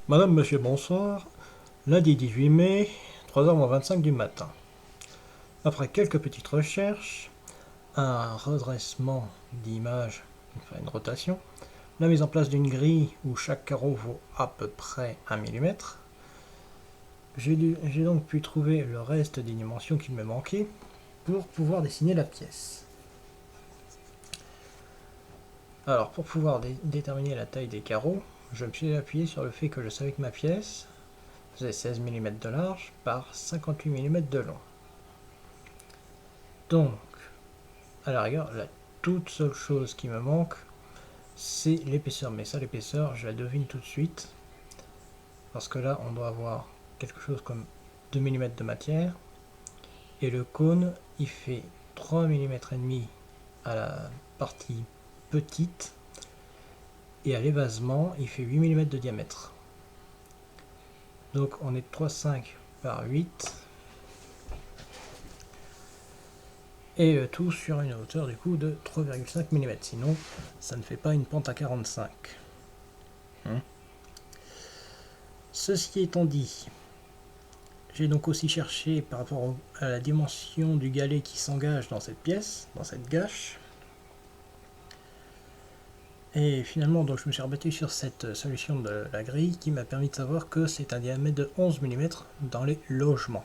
Madame, monsieur, bonsoir. Lundi 18 mai, 3h25 du matin. Après quelques petites recherches, un redressement d'image, enfin une rotation, la mise en place d'une grille où chaque carreau vaut à peu près 1 mm, j'ai donc pu trouver le reste des dimensions qui me manquaient pour pouvoir dessiner la pièce. Alors, pour pouvoir déterminer la taille des carreaux, je me suis appuyé sur le fait que je savais que ma pièce faisait 16 mm de large par 58 mm de long. Donc, à la rigueur, la toute seule chose qui me manque, c'est l'épaisseur. Mais ça, l'épaisseur, je la devine tout de suite. Parce que là, on doit avoir quelque chose comme 2 mm de matière. Et le cône, il fait 3 mm et demi à la partie petite. Et à l'évasement, il fait 8 mm de diamètre. Donc on est 3,5 par 8. Et tout sur une hauteur du coup de 3,5 mm. Sinon, ça ne fait pas une pente à 45. Ceci étant dit, j'ai donc aussi cherché par rapport à la dimension du galet qui s'engage dans cette pièce, dans cette gâche. Et finalement, donc, je me suis rabattu sur cette solution de la grille qui m'a permis de savoir que c'est un diamètre de 11 mm dans les logements.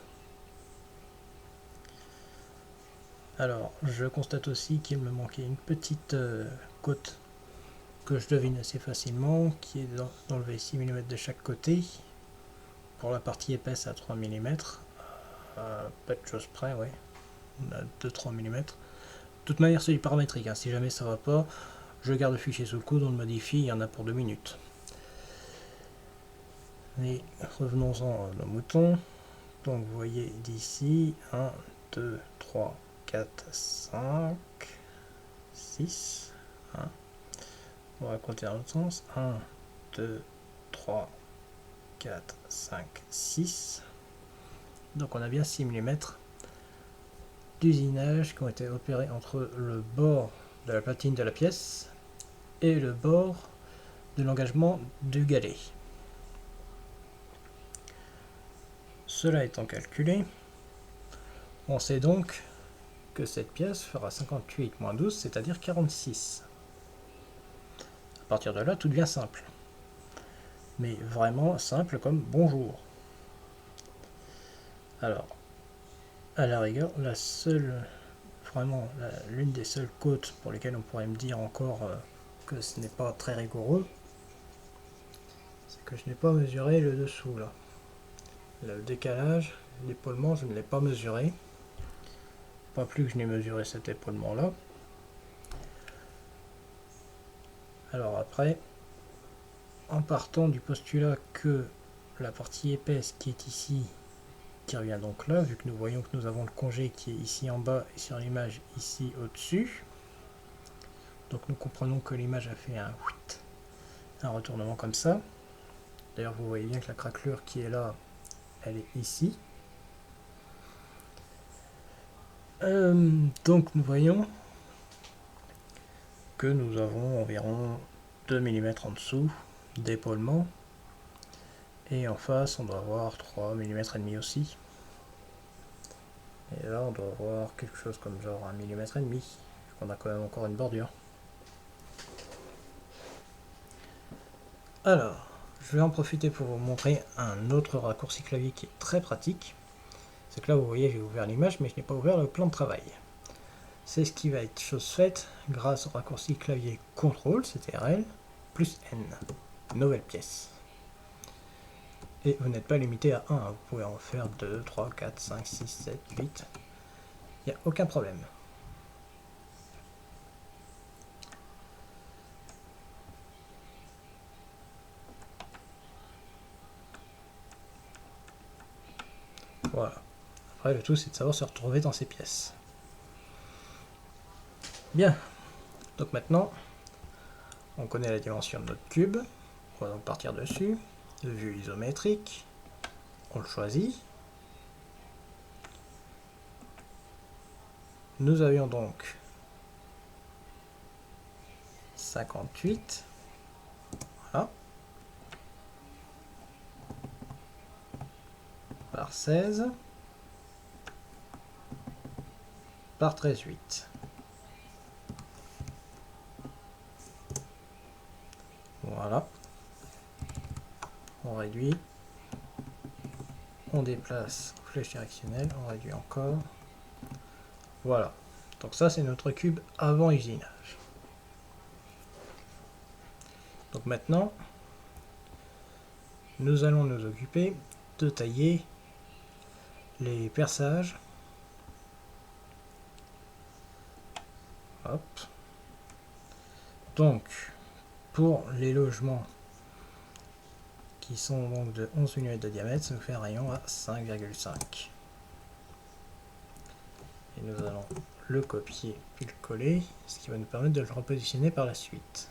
Alors, je constate aussi qu'il me manquait une petite côte que je devine assez facilement, qui est d'enlever 6 mm de chaque côté pour la partie épaisse à 3 mm. Pas de chose près, ouais, on a 2-3 mm. De toute manière, c'est du paramétrique, hein. Si jamais ça va pas, je garde le fichier sous le coude, on le modifie, il y en a pour 2 minutes. Et revenons-en à nos moutons. Donc vous voyez d'ici 1, 2, 3, 4, 5, 6. Hein. On va compter dans l'autre sens. 1, 2, 3, 4, 5, 6. Donc on a bien 6 mm d'usinage qui ont été opérés entre le bord de la platine de la pièce et le bord de l'engagement du galet. Cela étant calculé, on sait donc que cette pièce fera 58 moins 12, c'est-à-dire 46. À partir de là, tout devient simple. Mais vraiment simple comme bonjour. Alors, à la rigueur, l'une des seules côtes pour lesquelles on pourrait me dire encore que ce n'est pas très rigoureux, c'est que je n'ai pas mesuré le dessous là. Le décalage, l'épaulement, je ne l'ai pas mesuré. Pas plus que je n'ai mesuré cet épaulement là. Alors après, en partant du postulat que la partie épaisse qui est ici, qui revient donc là, vu que nous voyons que nous avons le congé qui est ici en bas et sur l'image ici au-dessus, donc nous comprenons que l'image a fait un retournement comme ça. D'ailleurs vous voyez bien que la craquelure qui est là, elle est ici. Donc nous voyons que nous avons environ 2 mm en dessous d'épaulement. Et en face, on doit avoir 3 mm et demi aussi. Et là, on doit avoir quelque chose comme genre 1 mm et demi. On a quand même encore une bordure. Alors, je vais en profiter pour vous montrer un autre raccourci clavier qui est très pratique. C'est que là, vous voyez, j'ai ouvert l'image, mais je n'ai pas ouvert le plan de travail. C'est ce qui va être chose faite grâce au raccourci clavier CTRL, CTRL, plus N, nouvelle pièce. Et vous n'êtes pas limité à 1, vous pouvez en faire 2, 3, 4, 5, 6, 7, 8. Il n'y a aucun problème. Voilà. Après, le tout, c'est de savoir se retrouver dans ces pièces. Bien. Donc maintenant, on connaît la dimension de notre cube. On va donc partir dessus. De vue isométrique. On le choisit. Nous avions donc 58. Voilà. par 16 par 13,8. Voilà. On réduit. On déplace flèche directionnelle. On réduit encore. Voilà. Donc ça, c'est notre cube avant usinage. Donc maintenant, nous allons nous occuper de tailler les perçages. Hop. Donc, pour les logements qui sont donc de 11 mm de diamètre, ça nous fait un rayon à 5,5. Et nous allons le copier puis le coller, ce qui va nous permettre de le repositionner par la suite.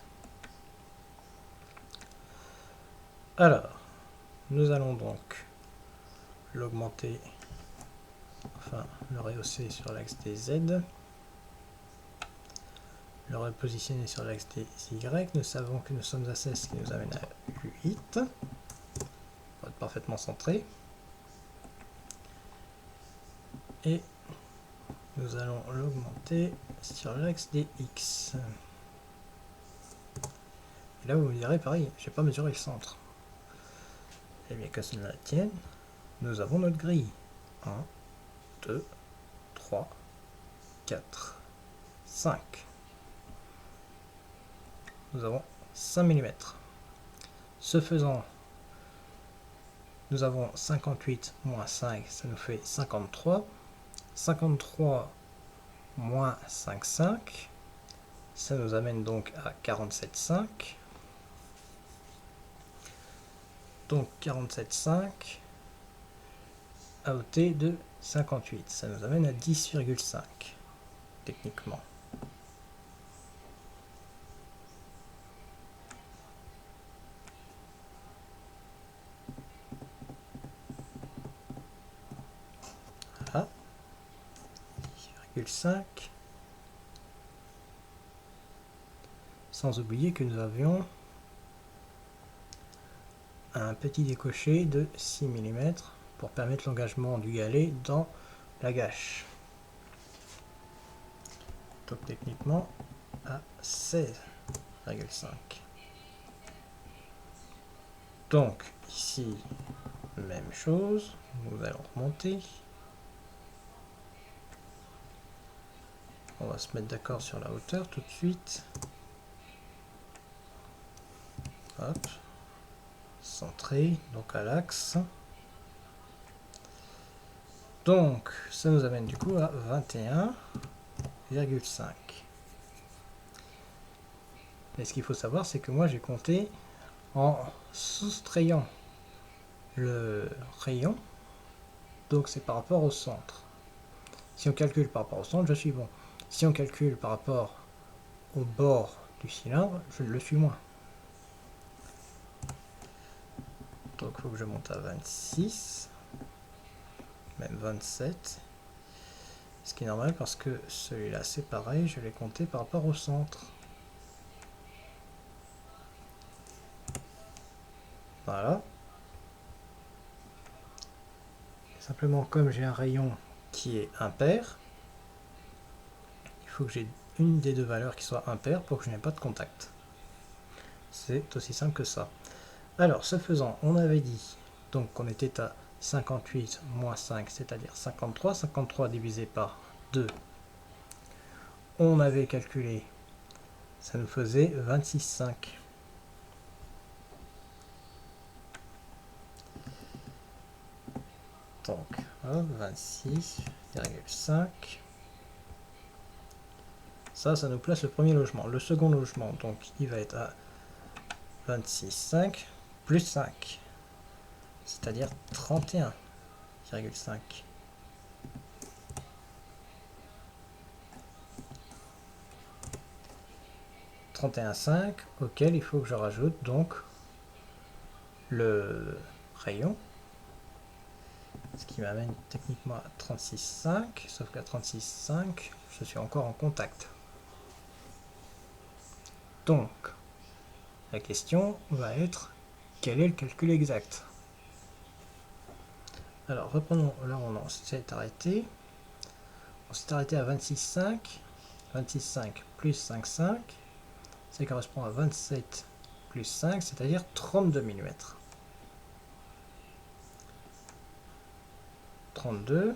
Alors, nous allons donc l'augmenter, enfin le rehausser sur l'axe des Z, le repositionner sur l'axe des Y. Nous savons que nous sommes à 16, ce qui nous amène à 8, pour être parfaitement centré. Et nous allons l'augmenter sur l'axe des X. Et là vous me direz, pareil, j'ai pas mesuré le centre. Et bien que cela tienne, nous avons notre grille. 1, 2, 3, 4, 5. Nous avons 5 mm. Ce faisant, nous avons 58 moins 5, ça nous fait 53. 53 moins 5,5, ça nous amène donc à 47,5. Donc 47,5 AOT de 58, ça nous amène à 10,5 techniquement. Voilà. 10,5. Sans oublier que nous avions un petit décoché de 6 mm pour permettre l'engagement du galet dans la gâche. Donc techniquement à 16,5. Donc ici, même chose, nous allons remonter. On va se mettre d'accord sur la hauteur tout de suite. Hop. Centré, donc à l'axe. Donc ça nous amène du coup à 21,5. Mais ce qu'il faut savoir, c'est que moi j'ai compté en soustrayant le rayon, donc c'est par rapport au centre. Si on calcule par rapport au centre, je suis bon. Si on calcule par rapport au bord du cylindre, je le suis moins. Donc il faut que je monte à 26, même 27. Ce qui est normal parce que celui-là c'est pareil, je l'ai compté par rapport au centre. Voilà. Simplement comme j'ai un rayon qui est impair, il faut que j'ai une des deux valeurs qui soit impaire pour que je n'ai pas de contact. C'est aussi simple que ça. Alors, ce faisant, on avait dit donc qu'on était à 58 moins 5, c'est-à-dire 53. 53 divisé par 2, on avait calculé, ça nous faisait 26,5. Donc, 26,5. Ça nous place le premier logement. Le second logement, donc, il va être à 26,5 plus 5, c'est-à-dire 31,5. 31,5 auquel il faut que je rajoute donc le rayon, ce qui m'amène techniquement à 36,5, sauf qu'à 36,5 je suis encore en contact. Donc la question va être quel est le calcul exact? Alors reprenons là où on s'est arrêté. On s'est arrêté à 26,5. 26,5 plus 5,5. Ça correspond à 27 plus 5, c'est-à-dire 32 mm. 32,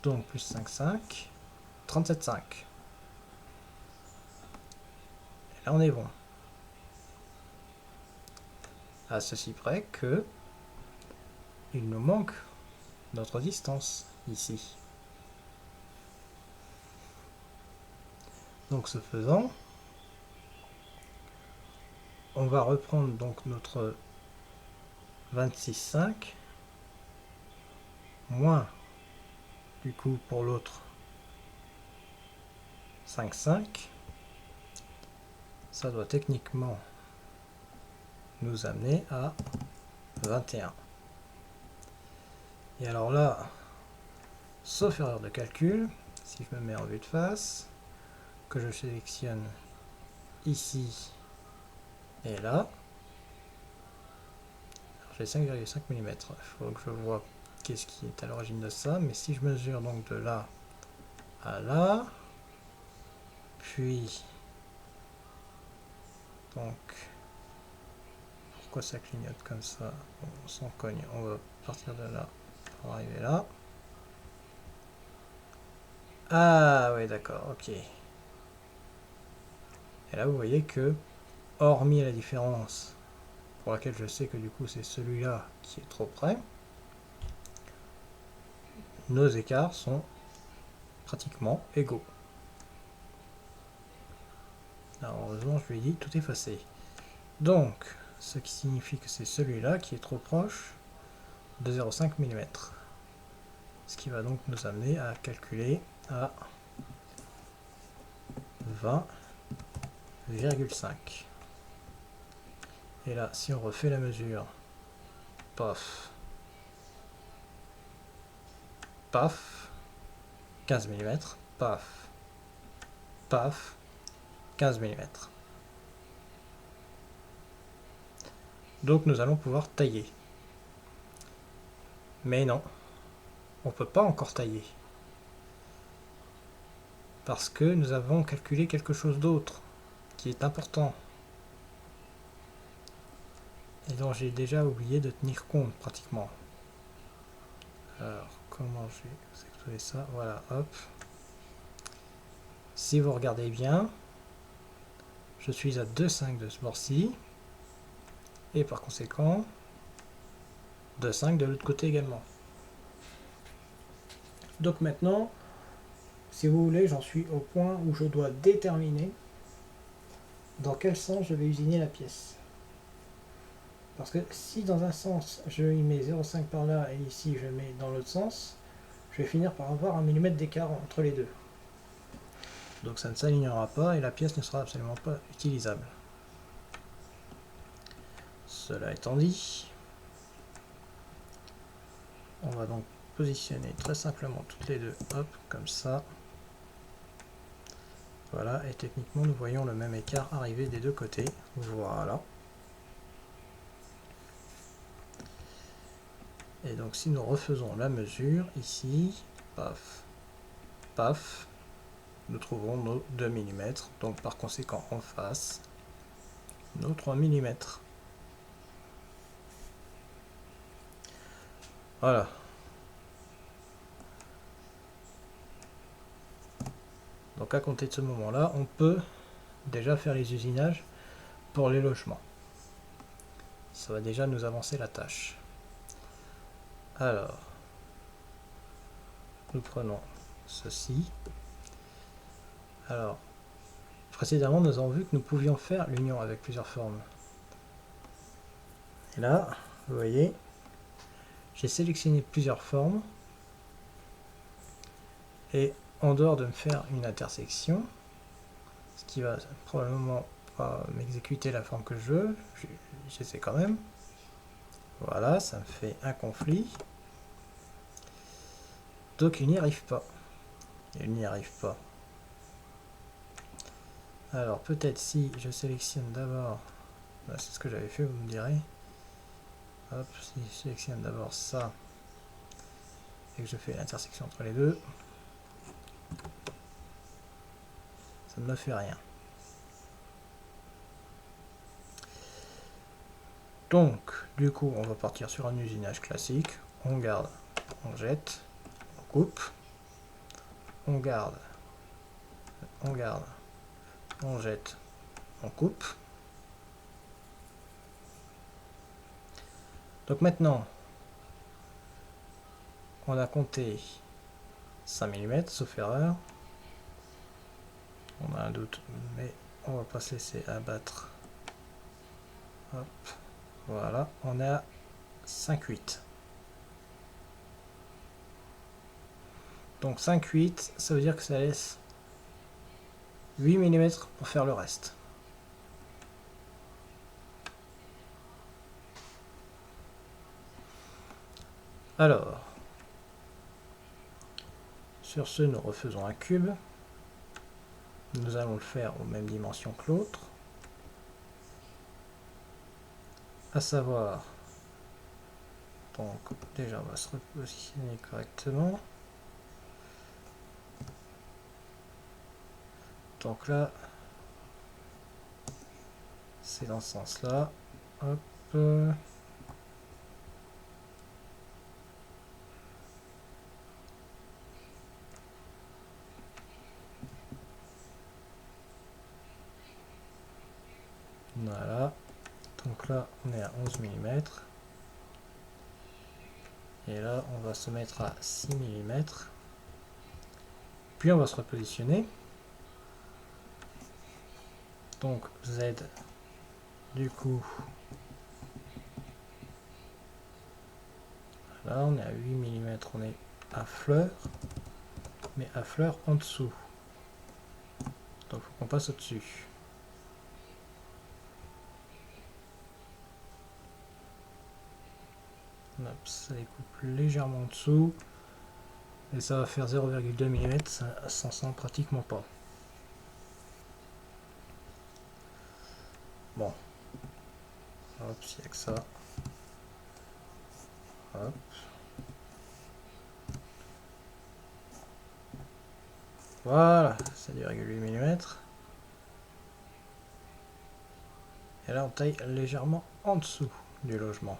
donc plus 5,5, 37,5. Et là on est bon. À ceci près que il nous manque notre distance ici. Donc ce faisant, on va reprendre donc notre 26,5 moins du coup pour l'autre 5,5. Ça doit techniquement nous amener à 21. Et alors là, sauf erreur de calcul, si je me mets en vue de face, que je sélectionne ici et là, j'ai 5,5 mm. Il faut que je vois qu'est-ce qui est à l'origine de ça, mais si je mesure donc de là à là, puis donc pourquoi ça clignote comme ça, on s'en cogne, on va partir de là pour arriver là. Ah ouais, d'accord, ok. Et là vous voyez que hormis la différence pour laquelle je sais que du coup c'est celui-là qui est trop près, nos écarts sont pratiquement égaux. Alors heureusement je lui ai dit tout effacé. Donc ce qui signifie que c'est celui-là qui est trop proche de 0,5 mm. Ce qui va donc nous amener à calculer à 20,5. Et là si on refait la mesure, paf, paf, 15 mm, paf, paf, 15 mm. Donc nous allons pouvoir tailler. Mais non, on ne peut pas encore tailler. Parce que nous avons calculé quelque chose d'autre, qui est important. Et dont j'ai déjà oublié de tenir compte pratiquement. Alors, comment je vais effectuer ça? Voilà, hop. Si vous regardez bien, je suis à 2,5 de ce bord-ci. Et par conséquent, 2,5 de l'autre côté également. Donc maintenant, si vous voulez, j'en suis au point où je dois déterminer dans quel sens je vais usiner la pièce. Parce que si dans un sens je y mets 0,5 par là et ici je mets dans l'autre sens, je vais finir par avoir 1 mm d'écart entre les deux. Donc ça ne s'alignera pas et la pièce ne sera absolument pas utilisable. Cela étant dit, on va donc positionner très simplement toutes les deux, hop, comme ça. Voilà, et techniquement nous voyons le même écart arriver des deux côtés. Voilà. Et donc si nous refaisons la mesure, ici, paf, paf, nous trouverons nos 2 mm, donc par conséquent en face, nos 3 mm. Voilà. Donc à compter de ce moment-là, on peut déjà faire les usinages pour les logements. Ça va déjà nous avancer la tâche. Alors, nous prenons ceci. Alors, précédemment, nous avons vu que nous pouvions faire l'union avec plusieurs formes. Et là, vous voyez, j'ai sélectionné plusieurs formes. Et en dehors de me faire une intersection, ce qui va probablement pas m'exécuter la forme que je veux, j'essaie quand même. Voilà, ça me fait un conflit. Donc il n'y arrive pas. Il n'y arrive pas. Alors peut-être si je sélectionne d'abord, c'est ce que j'avais fait, vous me direz. Hop, si je sélectionne d'abord ça, et que je fais l'intersection entre les deux, ça ne me fait rien. Donc, du coup, on va partir sur un usinage classique. On garde, on jette, on coupe, on garde, on garde, on jette, on coupe. Donc maintenant, on a compté 5 mm, sauf erreur. On a un doute, mais on va pas se laisser abattre. Hop, voilà, on est à 5,8. Donc 5,8, ça veut dire que ça laisse 8 mm pour faire le reste. Alors, sur ce, nous refaisons un cube. Nous allons le faire aux mêmes dimensions que l'autre. À savoir, donc déjà on va se repositionner correctement. Donc là, c'est dans ce sens-là. Hop. Voilà. Donc là, on est à 11 mm. Et là, on va se mettre à 6 mm. Puis on va se repositionner. Donc Z, du coup, là on est à 8 mm, on est à fleur, mais à fleur en dessous. Donc il faut qu'on passe au-dessus. Ça découpe légèrement en dessous. Et ça va faire 0,2 mm, ça s'en sent pratiquement pas. Bon. Hop, s'il n'y a que ça. Hop. Voilà, c'est 2,8 mm. Et là, on taille légèrement en dessous du logement.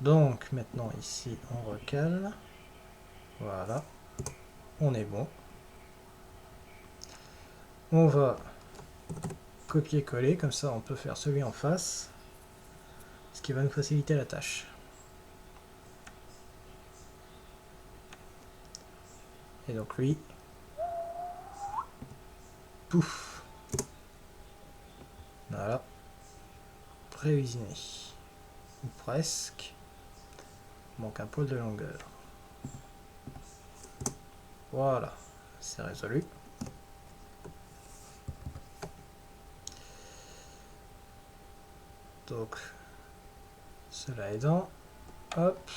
Donc, maintenant, ici, on recale. Voilà. On est bon. On va copier-coller, comme ça, on peut faire celui en face. Ce qui va nous faciliter la tâche. Et donc lui, pouf, voilà, préusiné, ou presque, manque un poil de longueur. Voilà, c'est résolu. Donc, cela aidant, hop,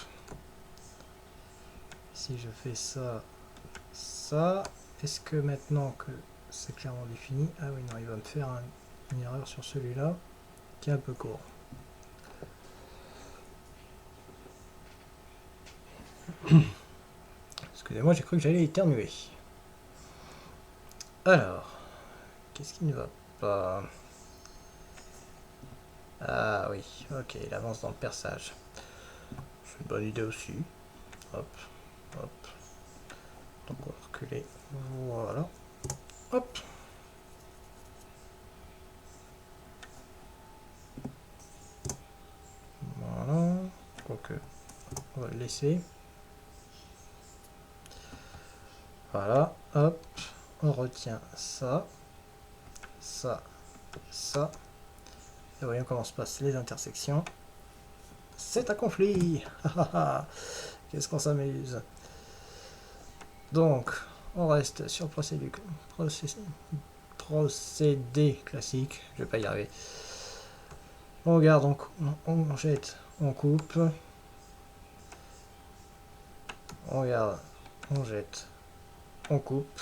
si je fais ça, ça, est-ce que maintenant que c'est clairement défini, ah oui non, il va me faire une erreur sur celui-là, qui est un peu court. Excusez-moi, j'ai cru que j'allais éternuer. Alors, qu'est-ce qui ne va pas? Ah oui, ok, il avance dans le perçage. C'est une bonne idée aussi. Hop, hop. Donc on va reculer. Voilà. Hop. Voilà. Donc on va le laisser. Voilà. Hop. On retient ça. Ça. Ça. Et voyons comment se passent les intersections. C'est accompli. Qu'est-ce qu'on s'amuse. Donc, on reste sur procédé classique. Je vais pas y arriver. On garde, on jette, on coupe. On garde, on jette, on coupe.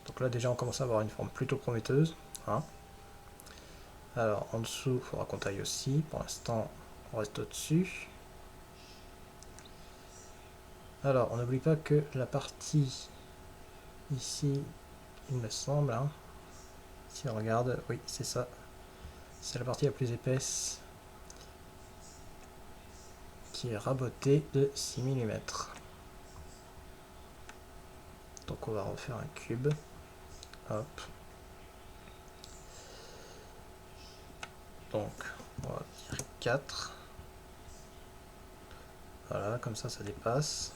Donc là déjà on commence à avoir une forme plutôt prometteuse. Hein. Alors en dessous, il faudra qu'on taille aussi. Pour l'instant, on reste au-dessus. Alors, on n'oublie pas que la partie ici, il me semble, hein, si on regarde, oui, c'est ça. C'est la partie la plus épaisse qui est rabotée de 6 mm. Donc on va refaire un cube. Hop. Donc, on va dire 4. Voilà, comme ça dépasse.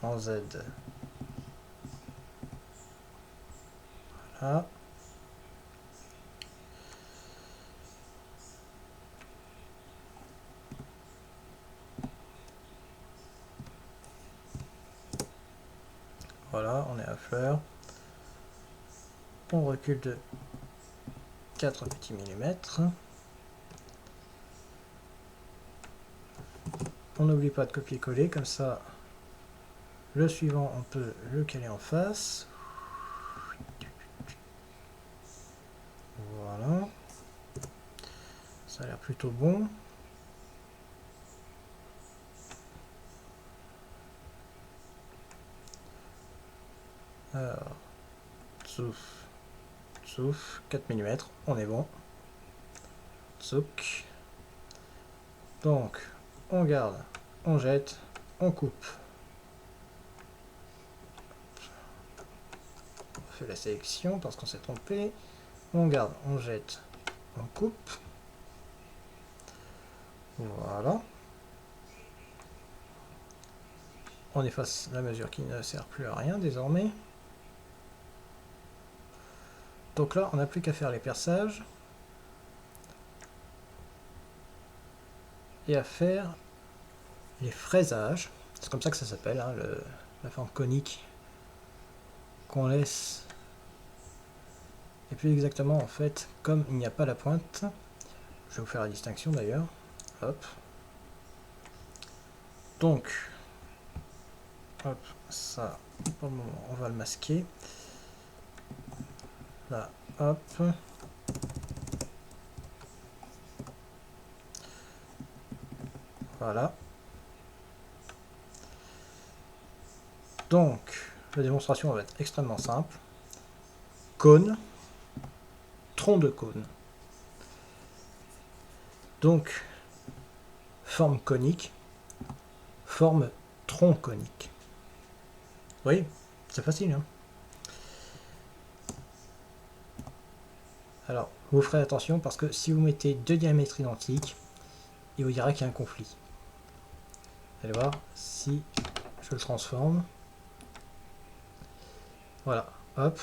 En Z. Voilà. Voilà, on est à fleur. On recule de 4 petits millimètres. On n'oublie pas de copier-coller, comme ça, le suivant, on peut le caler en face. Voilà. Ça a l'air plutôt bon. Alors, Souf, 4 mm, on est bon. Tsouk. Donc, on garde, on jette, on coupe. On fait la sélection parce qu'on s'est trompé. On garde, on jette, on coupe. Voilà. On efface la mesure qui ne sert plus à rien désormais. Donc là, on n'a plus qu'à faire les perçages. Et à faire les fraisages. C'est comme ça que ça s'appelle, hein, la forme conique qu'on laisse. Et plus exactement, en fait, comme il n'y a pas la pointe, je vais vous faire la distinction d'ailleurs. Hop. Donc, hop, ça, pour le moment, on va le masquer. Là, hop. Voilà. Donc, la démonstration va être extrêmement simple. Cône, tronc de cône. Donc, forme conique, forme tronc conique. Oui, c'est facile, hein. Alors, vous ferez attention parce que si vous mettez deux diamètres identiques, il vous dira qu'il y a un conflit. Allez voir si je le transforme. Voilà, hop,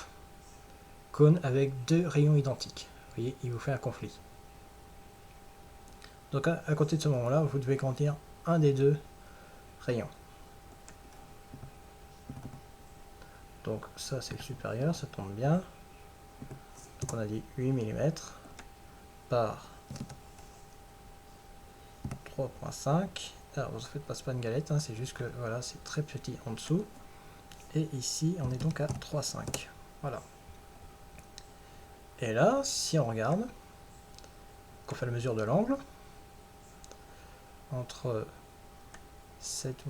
cône avec deux rayons identiques. Vous voyez, il vous fait un conflit. Donc à côté de ce moment-là, vous devez grandir un des deux rayons. Donc ça c'est le supérieur, ça tombe bien. Donc on a dit 8 mm par 3.5. Alors vous ne faites pas une galette, hein, c'est juste que voilà, c'est très petit en dessous. Et ici on est donc à 3,5. Voilà. Et là, si on regarde, qu'on fait la mesure de l'angle entre cette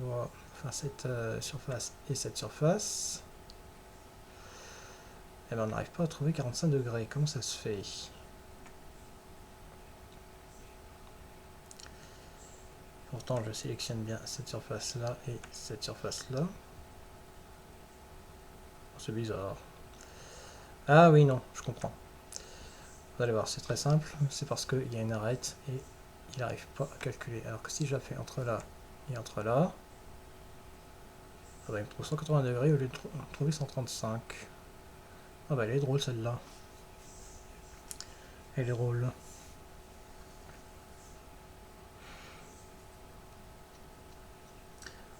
surface et cette surface, et ben on n'arrive pas à trouver 45 degrés. Comment ça se fait? Pourtant, je sélectionne bien cette surface-là et cette surface-là. C'est bizarre. Ah oui, non, je comprends. Vous allez voir, c'est très simple. C'est parce qu'il y a une arête et il n'arrive pas à calculer. Alors que si je la fais entre là et entre là, ah bah, il me trouve 180 degrés au lieu de trouver 135. Ah bah elle est drôle celle-là. Elle est drôle.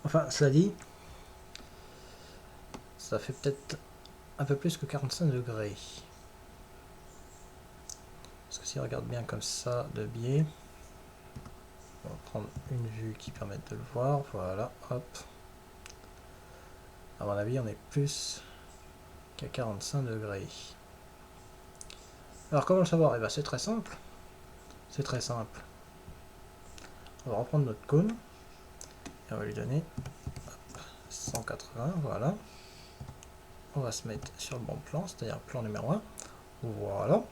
Enfin, cela dit, ça fait peut-être un peu plus que 45 degrés. Parce que si on regarde bien comme ça, de biais, on va prendre une vue qui permette de le voir. Voilà, hop. À mon avis, on est plus qu'à 45 degrés. Alors comment le savoir? Eh ben c'est très simple. C'est très simple. On va reprendre notre cône. Et on va lui donner 180, voilà. On va se mettre sur le bon plan, c'est-à-dire plan numéro 1. Voilà.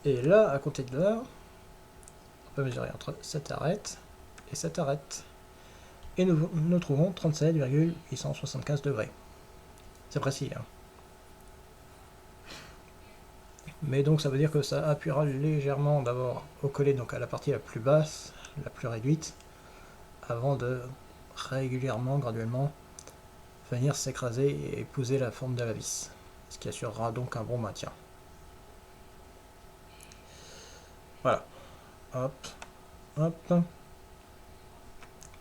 Et là, à côté de là, on peut mesurer entre cette arête et cette arête. Et nous trouvons 37,875 degrés. C'est précis, hein. Mais donc ça veut dire que ça appuiera légèrement d'abord au collet, donc à la partie la plus basse, la plus réduite, avant de régulièrement, graduellement, venir s'écraser et épouser la forme de la vis. Ce qui assurera donc un bon maintien. Voilà. Hop. Hop.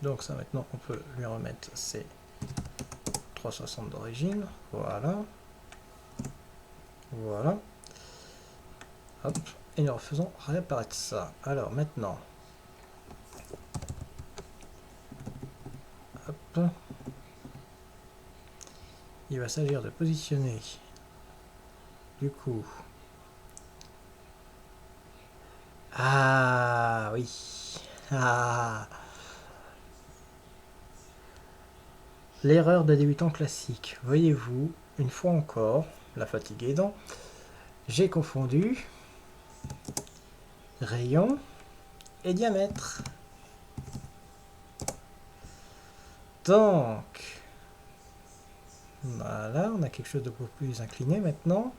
Donc ça maintenant on peut lui remettre ses 360 d'origine. Voilà. Voilà. Hop. Et nous refaisons réapparaître ça. Alors maintenant. Hop. Il va s'agir de positionner du coup. Ah oui. Ah. L'erreur de débutant classique. Voyez-vous, une fois encore, la fatigue aidant, j'ai confondu rayon et diamètre. Donc, voilà, on a quelque chose de beaucoup plus incliné maintenant.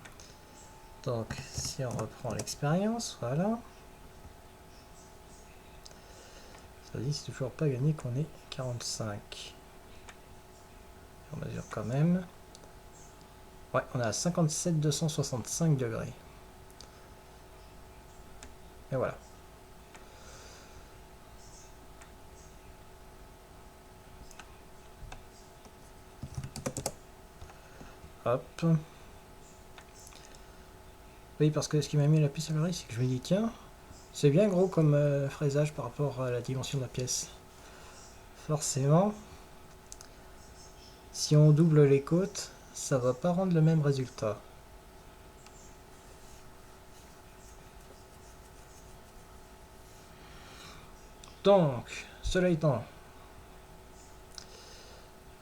Donc, si on reprend l'expérience, voilà. Ça dit, c'est toujours pas gagné qu'on est 45. On mesure quand même. Ouais, on est à 57 265 degrés. Et voilà. Hop. Oui, parce que ce qui m'a mis la puce à l'oreille, c'est que je me dis, tiens, c'est bien gros comme fraisage par rapport à la dimension de la pièce. Forcément, si on double les côtes, ça va pas rendre le même résultat. Donc, cela étant,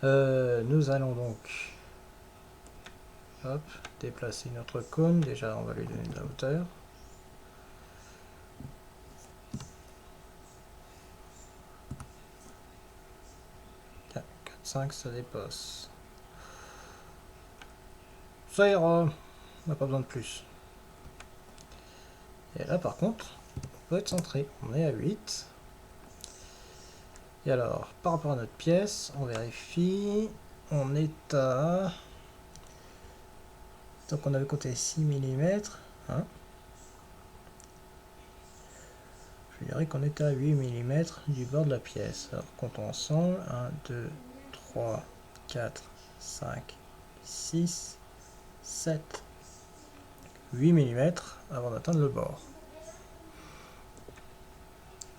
nous allons donc hop, déplacer notre cône. Déjà, on va lui donner de la hauteur. Tiens, 4, 5, ça dépasse. Ça ira, on n'a pas besoin de plus. Et là, par contre, on peut être centré. On est à 8. Et alors, par rapport à notre pièce, on vérifie. On est à... Donc on avait compté 6 mm. Hein, je dirais qu'on était à 8 mm du bord de la pièce. Alors, comptons ensemble. 1, 2, 3, 4, 5, 6, 7, 8 mm avant d'atteindre le bord.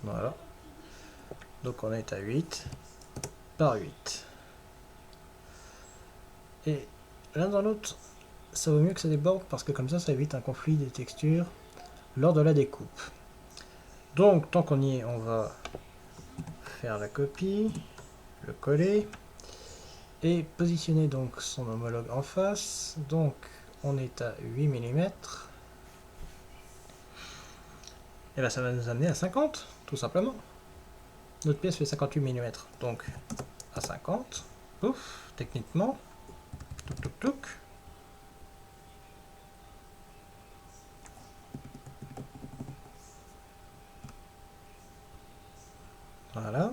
Voilà. Donc on est à 8 par 8. Et l'un dans l'autre, ça vaut mieux que ça déborde parce que comme ça évite un conflit des textures lors de la découpe. Donc tant qu'on y est, on va faire la copie, le coller et positionner donc son homologue en face. Donc on est à 8 mm. Et là ça va nous amener à 50 tout simplement. Notre pièce fait 58 mm, donc à 50, ouf, techniquement, touc touc touc. Voilà.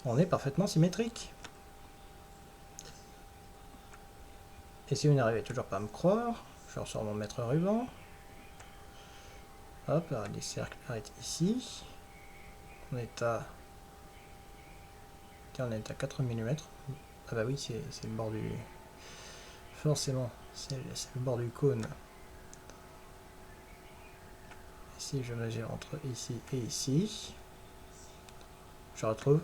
On est parfaitement symétrique. Et si vous n'arrivez toujours pas à me croire, je ressors mon mètre ruban. Hop, les cercles arrêtent ici. On est à... Tiens, on est à 4 mm. Ah bah oui, c'est le bord du... Forcément, c'est le bord du cône. Ici, je mesure entre ici et ici. Je retrouve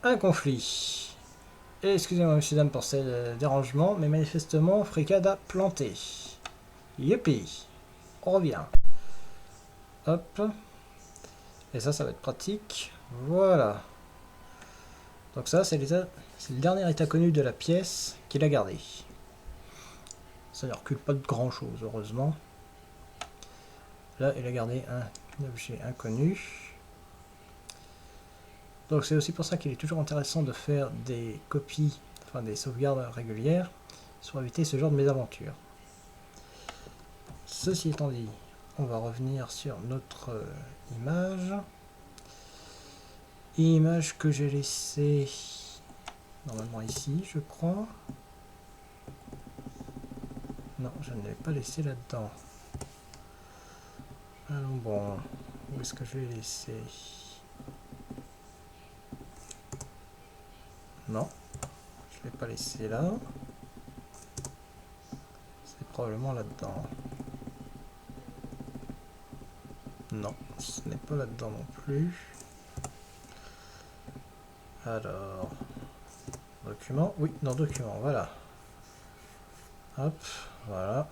un conflit. Excusez-moi, messieurs, dames, pour ce dérangement, mais manifestement, Fricade a planté. Youpi! On revient. Hop. Et ça va être pratique. Voilà. Donc ça, c'est le dernier état connu de la pièce qu'il a gardé. Ça ne recule pas de grand chose, heureusement. Là, il a gardé un objet inconnu. Donc c'est aussi pour ça qu'il est toujours intéressant de faire des copies, enfin des sauvegardes régulières, pour éviter ce genre de mésaventure. Ceci étant dit, on va revenir sur notre image. Image que j'ai laissée normalement ici, je crois. Non, je ne l'ai pas laissé là-dedans. Allons bon, où est-ce que je l'ai laissé? Non, je ne l'ai pas laissé là. C'est probablement là-dedans. Non, ce n'est pas là-dedans non plus. Alors, document, oui, dans document, voilà. Hop, voilà.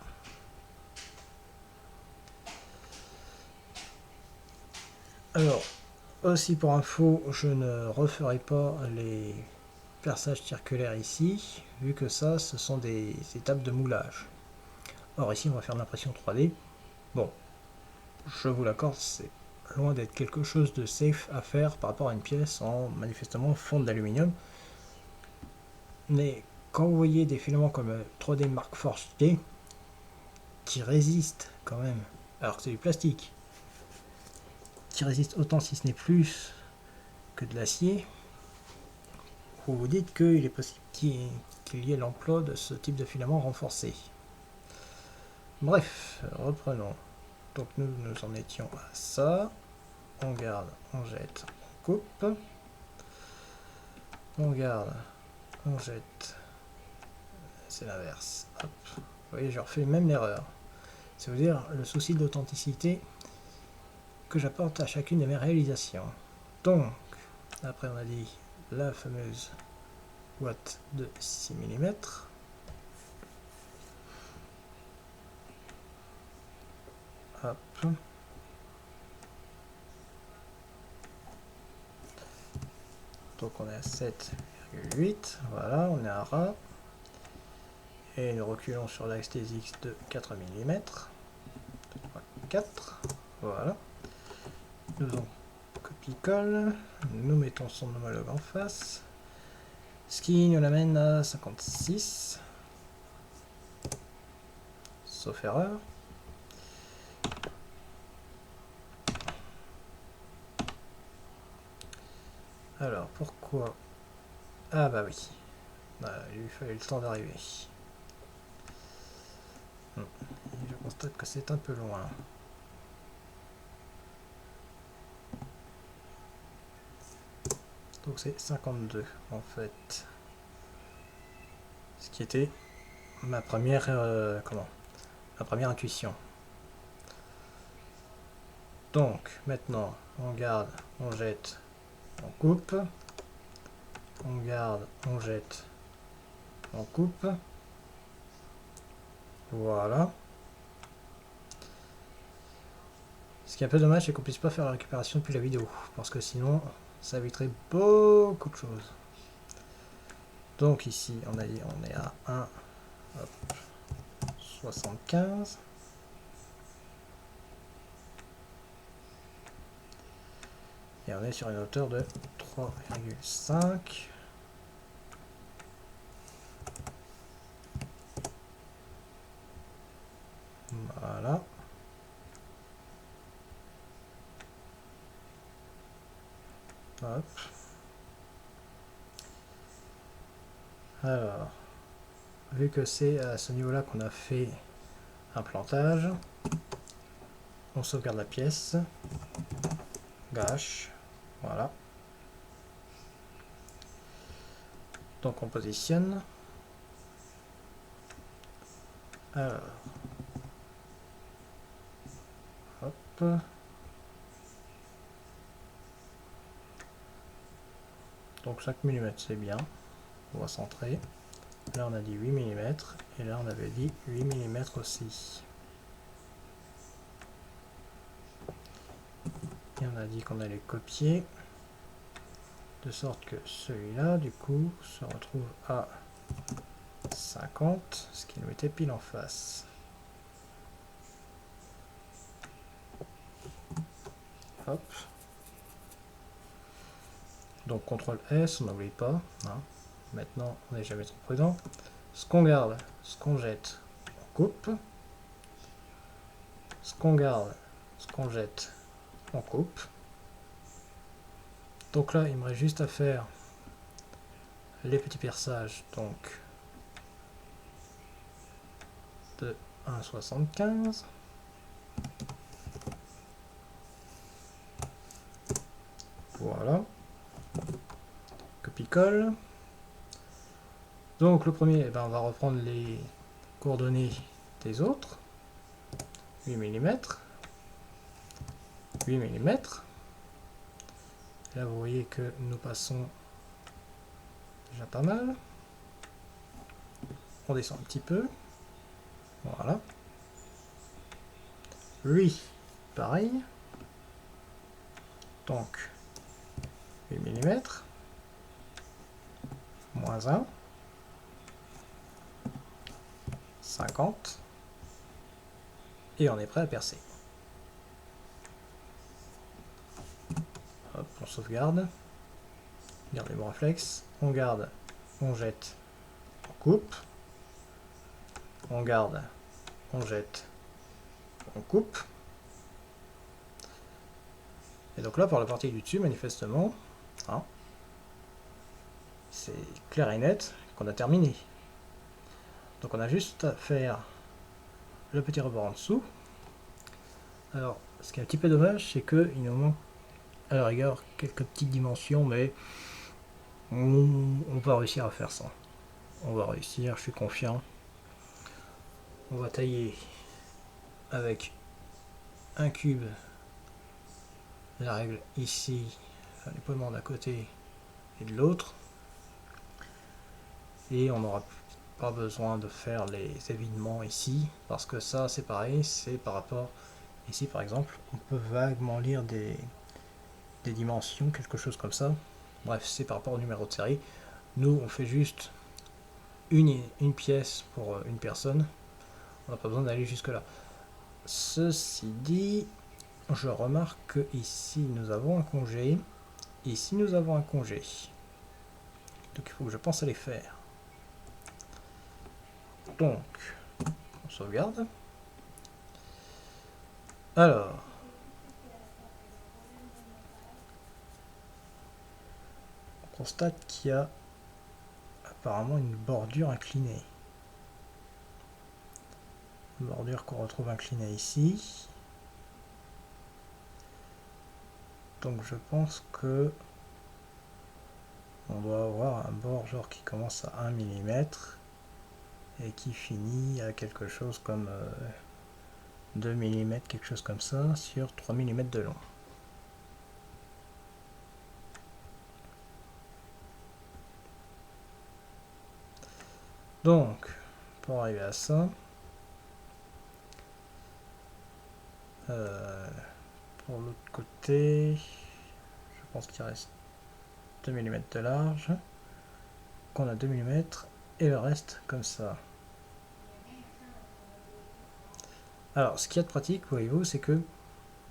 Alors, aussi pour info, je ne referai pas les perçages circulaires ici, vu que ça, ce sont des étapes de moulage. Or ici, on va faire de l'impression 3D. Bon, je vous l'accorde, c'est loin d'être quelque chose de safe à faire par rapport à une pièce en manifestement fond d'aluminium. Mais quand vous voyez des filaments comme 3D Mark Forged qui résistent quand même, alors que c'est du plastique, qui résiste autant si ce n'est plus que de l'acier, vous vous dites qu'il est possible qu'il y ait l'emploi de ce type de filament renforcé. Bref, reprenons. Donc nous en étions à ça. On garde, on jette, on coupe. On garde, on jette. C'est l'inverse. Hop. Vous voyez, je refais même l'erreur. C'est vous dire le souci d'authenticité que j'apporte à chacune de mes réalisations. Donc, après on a dit la fameuse boîte de 6 mm. Hop. Donc on est à 7,8. Voilà, on est à ras. Et nous reculons sur l'axe des X de 4 mm. 4. Voilà. Nous faisons copie-colle. Nous mettons son homologue en face. Ce qui nous l'amène à 56. Sauf erreur. Alors, pourquoi? Ah bah oui. Voilà, il lui fallait le temps d'arriver. Je constate que c'est un peu loin. Donc c'est 52 en fait. Ce qui était ma première ma première intuition. Donc maintenant on garde, on jette, on coupe. On garde, on jette, on coupe. Voilà. Ce qui est un peu dommage, c'est qu'on puisse pas faire la récupération depuis la vidéo, parce que sinon, ça éviterait beaucoup de choses. Donc ici, on est à 1,75. Et on est sur une hauteur de 3,5. Voilà. Hop. Alors, vu que c'est à ce niveau-là qu'on a fait un plantage, on sauvegarde la pièce. Gâche. Voilà. Donc on positionne. Alors. Hop. Donc 5 mm c'est bien. On va centrer. Là on a dit 8 mm et là on avait dit 8 mm aussi. Et on a dit qu'on allait copier de sorte que celui-là du coup se retrouve à 50, ce qui nous était pile en face. Hop. Donc CTRL S, on n'oublie pas. Hein. Maintenant, on n'est jamais trop prudent. Ce qu'on garde, ce qu'on jette, on coupe. Ce qu'on garde, ce qu'on jette, on coupe. Donc là, il me reste juste à faire les petits perçages. Donc de 1,75. Voilà. Copie-colle. Donc le premier, eh ben, on va reprendre les coordonnées des autres. 8 mm. 8 mm. Là vous voyez que nous passons déjà pas mal. On descend un petit peu. Voilà. Lui, pareil. Donc 8 mm. Moins 1. 50. Et on est prêt à percer. Hop, on sauvegarde. Garde les bons réflexes. On garde, on jette, on coupe. On garde, on jette, on coupe. Et donc là, pour la partie du dessus, manifestement, hein, c'est clair et net qu'on a terminé. Donc on a juste à faire le petit rebord en dessous. Alors, ce qui est un petit peu dommage, c'est qu'il nous manque à la rigueur quelques petites dimensions, mais on va réussir à faire ça. On va réussir, je suis confiant. On va tailler avec un cube la règle ici, enfin, l'épaulement d'un côté et de l'autre. Et on n'aura pas besoin de faire les évidements ici, parce que ça c'est pareil, c'est par rapport, ici par exemple, on peut vaguement lire des dimensions, quelque chose comme ça. Bref, c'est par rapport au numéro de série. Nous on fait juste une pièce pour une personne, on n'a pas besoin d'aller jusque là. Ceci dit, je remarque que ici nous avons un congé, ici nous avons un congé, donc il faut que je pense à les faire. Donc on sauvegarde. Alors on constate qu'il y a apparemment une bordure inclinée. Une bordure qu'on retrouve inclinée ici. Donc je pense que on doit avoir un bord genre qui commence à 1 mm et qui finit à quelque chose comme 2 mm, quelque chose comme ça, sur 3 mm de long. Donc, pour arriver à ça, pour l'autre côté, je pense qu'il reste 2 mm de large, qu'on a 2 mm et le reste comme ça. Alors, ce qu'il y a de pratique, voyez-vous, c'est que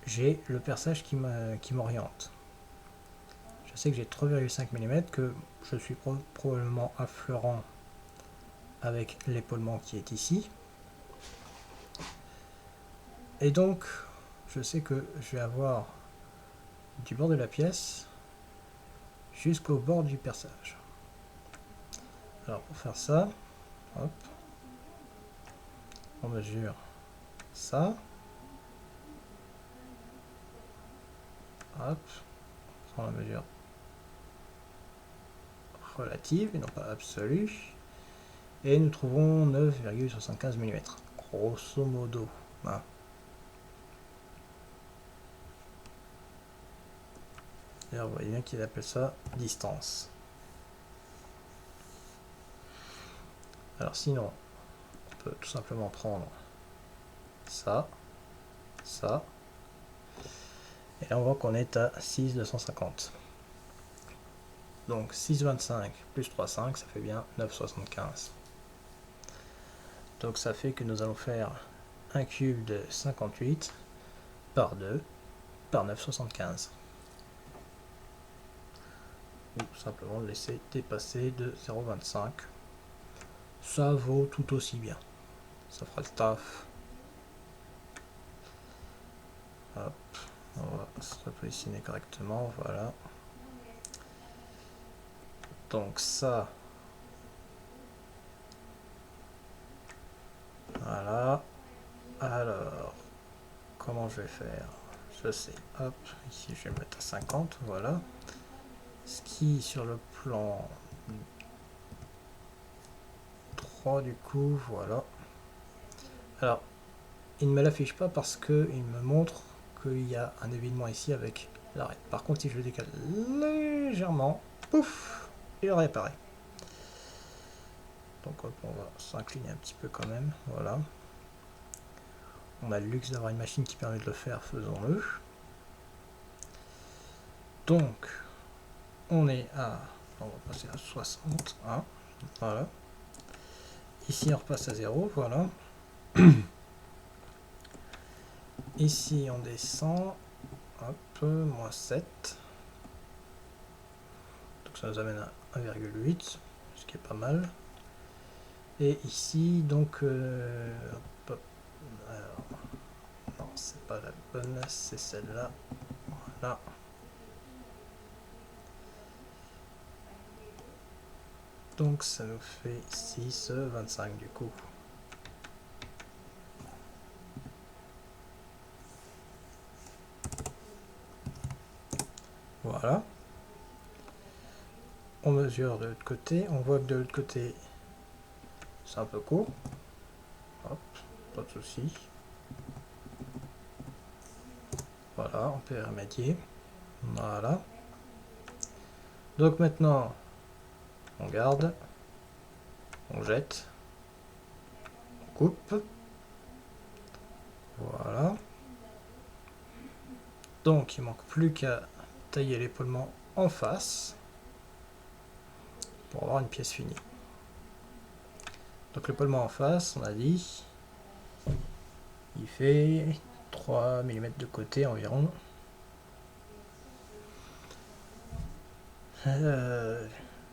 j'ai le perçage qui m'oriente. Je sais que j'ai 3,5 mm, que je suis probablement affleurant avec l'épaulement qui est ici. Et donc, je sais que je vais avoir du bord de la pièce jusqu'au bord du perçage. Alors, pour faire ça, hop, on mesure ça. Hop, on prend la mesure relative et non pas absolue. Et nous trouvons 9,75 mm, grosso modo. Hein. D'ailleurs, vous voyez bien qu'ils appellent ça distance. Alors sinon, on peut tout simplement prendre ça, ça, et là on voit qu'on est à 6,250. Donc 6,25 plus 3,5, ça fait bien 9,75. Donc ça fait que nous allons faire un cube de 58 par 2 par 9,75. Ou simplement le laisser dépasser de 0,25. Ça vaut tout aussi bien. Ça fera le taf. Hop, on va se repositionner correctement, voilà. Donc ça, voilà. Alors, comment je vais faire? Je sais, hop, ici je vais le mettre à 50, voilà. Ce qui, sur le plan 3 du coup, voilà. Alors, il ne me l'affiche pas parce que il me montre qu'il y a un événement ici avec l'arrêt. Par contre, si je le décale légèrement, pouf, il réapparaît. Donc hop, on va s'incliner un petit peu quand même, voilà. On a le luxe d'avoir une machine qui permet de le faire, faisons-le. Donc, on est à, on va passer à 60, hein, voilà. Ici, on repasse à 0, voilà. Ici, on descend, hop, moins 7. Donc ça nous amène à 1,8, ce qui est pas mal. Et ici, donc, hop, hop, alors, non, c'est pas la bonne, c'est celle-là, voilà. Donc ça nous fait 6,25 du coup. Voilà. On mesure de l'autre côté, on voit que de l'autre côté c'est un peu court. Hop, pas de souci. Voilà, on peut remédier. Voilà. Donc maintenant, on garde, on jette, on coupe. Voilà. Donc il manque plus qu'à tailler l'épaulement en face pour avoir une pièce finie. Donc l'épaulement en face, on a dit, il fait 3 mm de côté environ.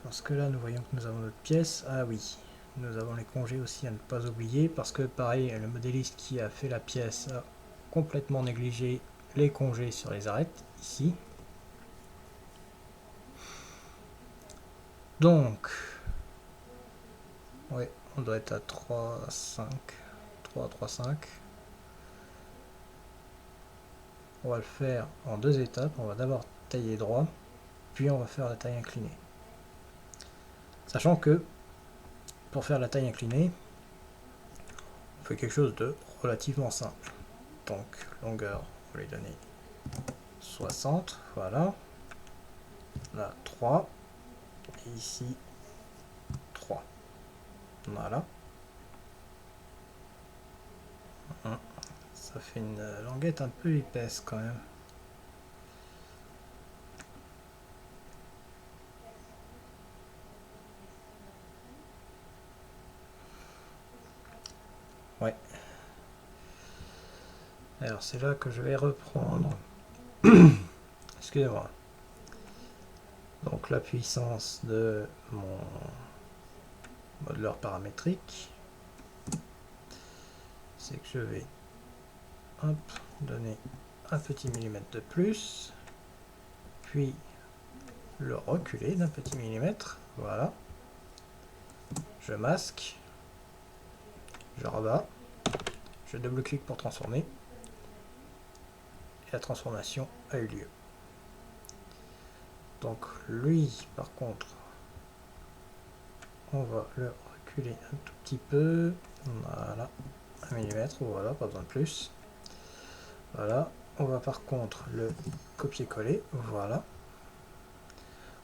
Parce que là, nous voyons que nous avons notre pièce. Ah oui, nous avons les congés aussi à ne pas oublier, parce que pareil, le modéliste qui a fait la pièce a complètement négligé les congés sur les arêtes, ici. Donc, oui, on doit être à 3, 5, 3, 3, 5. On va le faire en deux étapes. On va d'abord tailler droit, puis on va faire la taille inclinée. Sachant que, pour faire la taille inclinée, on fait quelque chose de relativement simple. Donc, longueur, on va lui donner 60, voilà. Là, 3. Et ici, 3. Voilà. Ça fait une languette un peu épaisse quand même. Ouais. Alors, c'est là que je vais reprendre. Excusez-moi. Donc, la puissance de mon modeleur paramétrique, c'est que je vais hop, donner un petit millimètre de plus, puis le reculer d'un petit millimètre, voilà. Je masque, je rabats, je double-clique pour transformer, et la transformation a eu lieu. Donc lui, par contre, on va le reculer un tout petit peu, voilà, 1 mm, voilà, pas besoin de plus. Voilà, on va par contre le copier-coller, voilà,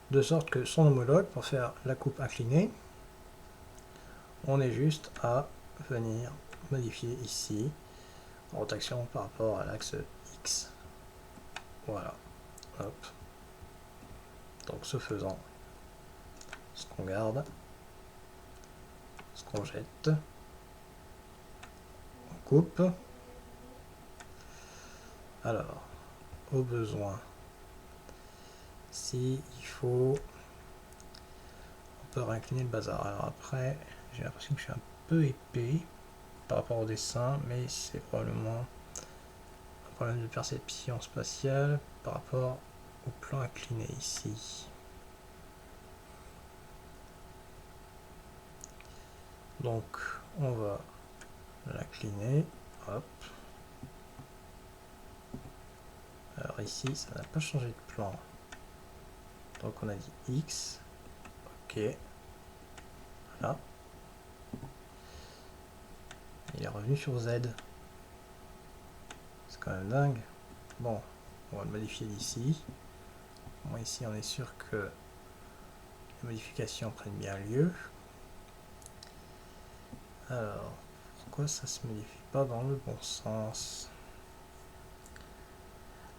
de sorte que son homologue, pour faire la coupe inclinée, On est juste à venir modifier ici la rotation par rapport à l'axe X. Voilà. Hop. Donc ce faisant, ce qu'on garde, ce qu'on jette, on coupe. Alors, au besoin, si il faut, on peut réincliner le bazar. Alors après, j'ai l'impression que je suis un peu épais par rapport au dessin, mais c'est probablement un problème de perception spatiale par rapport au plan incliné ici. Donc on va l'incliner, hop. Alors ici ça n'a pas changé de plan, donc on a dit X, ok, voilà. Il est revenu sur Z, c'est quand même dingue. Bon, on va le modifier d'ici. Bon, ici on est sûr que les modifications prennent bien lieu. Alors, pourquoi ça se modifie pas dans le bon sens?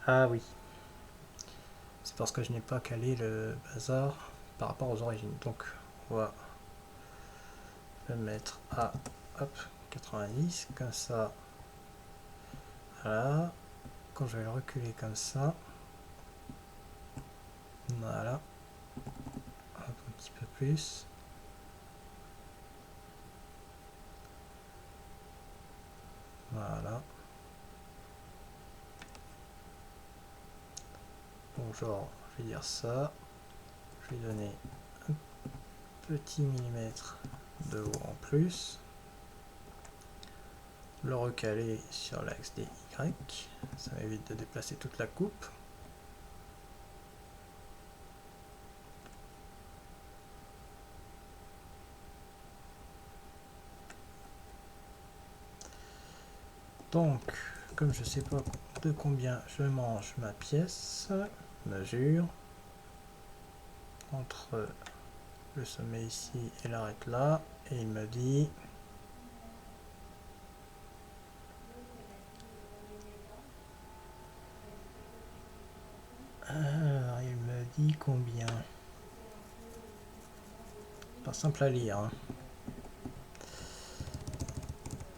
Ah oui, c'est parce que je n'ai pas calé le bazar par rapport aux origines. Donc on va le mettre à hop, 90, comme ça. Voilà. Quand je vais le reculer comme ça, voilà, un petit peu plus. Voilà. Donc genre, je vais dire ça. Je vais donner un petit millimètre de haut en plus. Le recaler sur l'axe des Y. Ça m'évite de déplacer toute la coupe. Donc, comme je ne sais pas de combien je mange ma pièce, mesure entre le sommet ici et l'arête là, et il me dit alors il me dit combien, pas simple à lire, hein.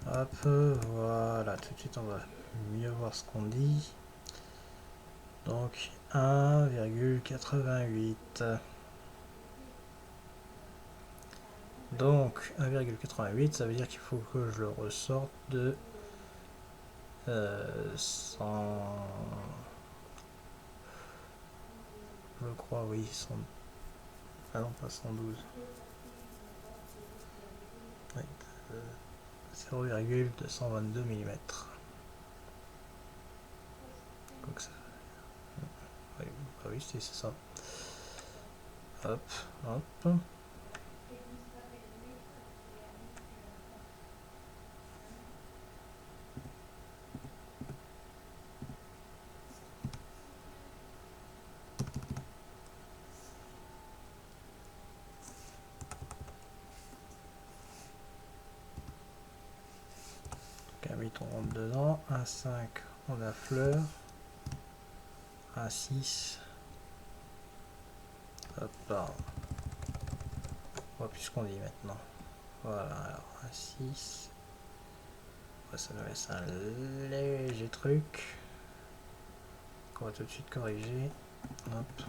Hop, voilà, tout de suite on va mieux voir ce qu'on dit. Donc 1,88. Donc 1,88, ça veut dire qu'il faut que je le ressorte de 100... Je crois, oui, 100... Ah non, pas 112. Oui, 0,222 mm. Donc ça... Oui, bah oui, c'est ça. Hop, hop. Donc 1,8 on rentre dedans, 1,5 on a fleur, 1,6 hop là. On voit plus ce qu'on dit maintenant. Voilà, alors 1,6. Ça nous laisse un léger truc qu'on va tout de suite corriger. Hop.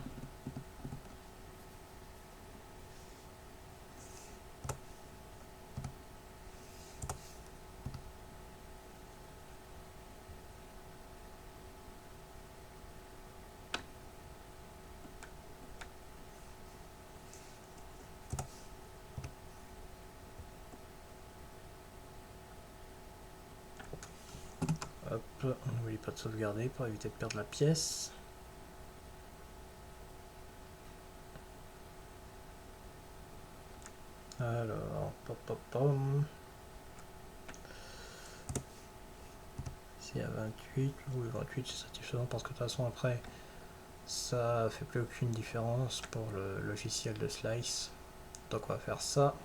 Hop, on n'oublie pas de sauvegarder pour éviter de perdre la pièce. Alors, pop pop pom. Ici à 28, oui 28 c'est satisfaisant parce que de toute façon après ça fait plus aucune différence pour le logiciel de Slice. Donc on va faire ça.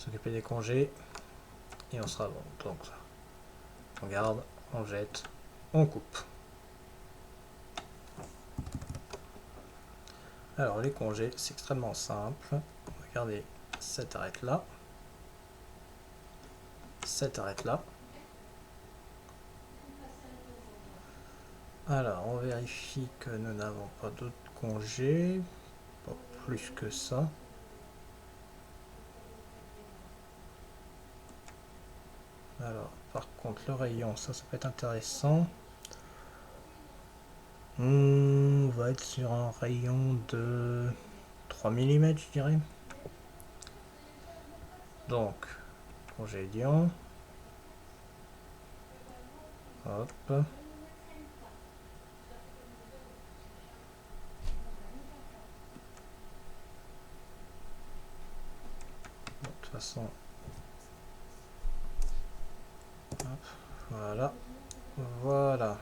s'occuper des congés et on sera bon. Donc on garde, on jette, on coupe. Alors les congés, c'est extrêmement simple. Regardez, cette arrête là, cette arrête là. Alors on vérifie que nous n'avons pas d'autres congés, pas plus que ça. Alors par contre le rayon, ça peut être intéressant. On va être sur un rayon de 3 mm je dirais. Donc congédiant. Hop. De toute façon. Hop. Voilà. Voilà.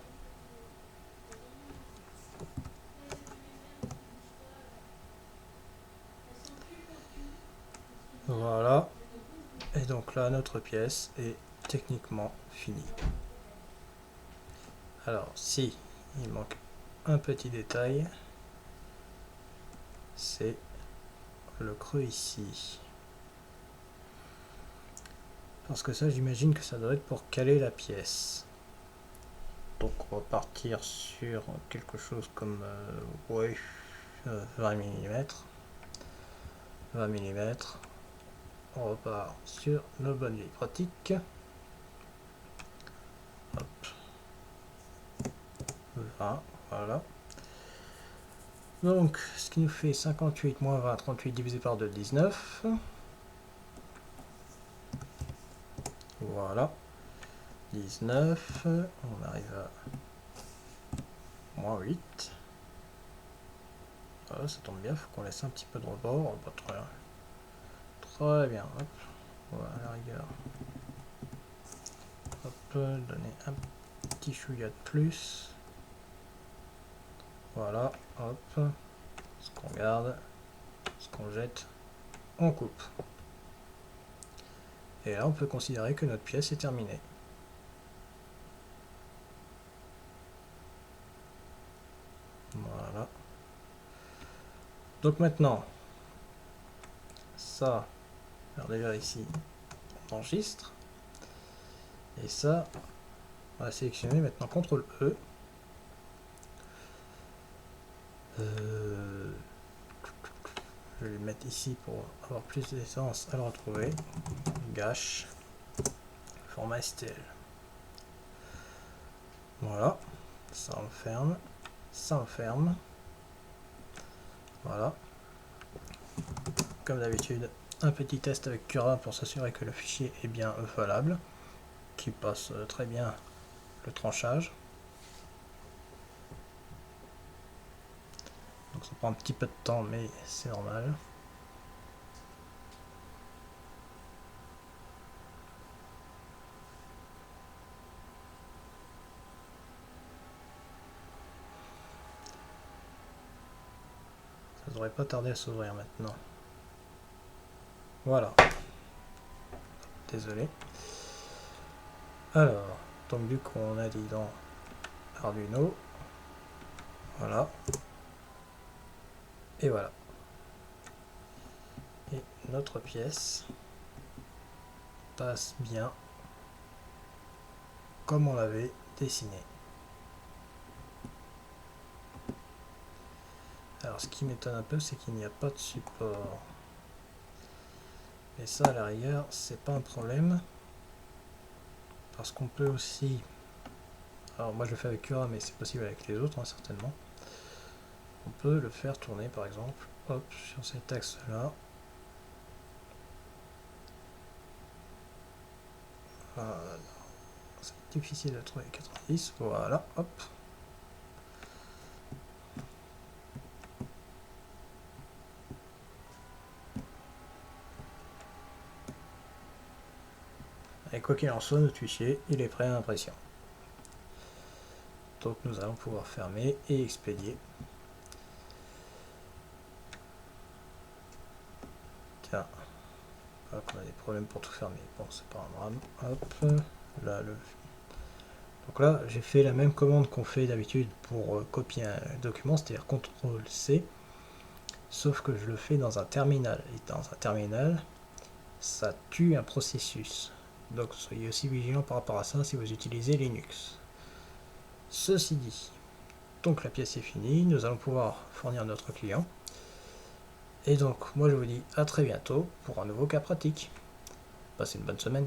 Voilà. Et donc là, notre pièce est techniquement finie. Alors, si il manque un petit détail, c'est le creux ici. Parce que ça, j'imagine que ça doit être pour caler la pièce. Donc on va partir sur quelque chose comme 20 mm. 20 mm. On repart sur nos bonnes vieilles pratiques. Hop. 20, voilà. Donc, ce qui nous fait 58 moins 20, 38 divisé par 2, 19. Voilà. 19. On arrive à moins 8. Voilà, ça tombe bien, il faut qu'on laisse un petit peu de rebord. Pas très, très bien. Hop. Voilà, à la rigueur. Hop, donner un petit chouïa de plus. Voilà, hop. Ce qu'on garde, ce qu'on jette, on coupe. Et là, on peut considérer que notre pièce est terminée. Voilà. Donc maintenant, ça, alors déjà ici, on enregistre. Et ça, on va sélectionner maintenant CTRL E. Je vais le mettre ici pour avoir plus d'essence à le retrouver. Gâche, format STL. Voilà, ça on ferme, ça on ferme. Voilà. Comme d'habitude, un petit test avec Cura pour s'assurer que le fichier est bien valable, qui passe très bien le tranchage. Donc ça prend un petit peu de temps, mais c'est normal. Ça devrait pas tarder à s'ouvrir maintenant. Voilà. Désolé. Alors, donc du coup on a dit dans Arduino. Voilà. Et voilà. Et notre pièce passe bien comme on l'avait dessiné. Alors ce qui m'étonne un peu, c'est qu'il n'y a pas de support. Mais ça, à la rigueur, c'est pas un problème. Parce qu'on peut aussi... Alors moi je le fais avec Cura, mais c'est possible avec les autres, hein, certainement. On peut le faire tourner, par exemple, hop, sur cet axe-là. Voilà. C'est difficile à trouver 90, voilà, hop. Et quoi qu'il en soit, notre fichier, il est prêt à impression. Donc nous allons pouvoir fermer et expédier. Tiens, Voilà qu'on a des problèmes pour tout faire, mais bon, c'est pas un drame. Hop, là, donc là, j'ai fait la même commande qu'on fait d'habitude pour copier un document, c'est-à-dire CTRL-C, sauf que je le fais dans un terminal. Et dans un terminal, ça tue un processus. Donc soyez aussi vigilant par rapport à ça si vous utilisez Linux. Ceci dit, donc la pièce est finie, nous allons pouvoir fournir notre client. Et donc moi je vous dis à très bientôt pour un nouveau cas pratique. Passez une bonne semaine.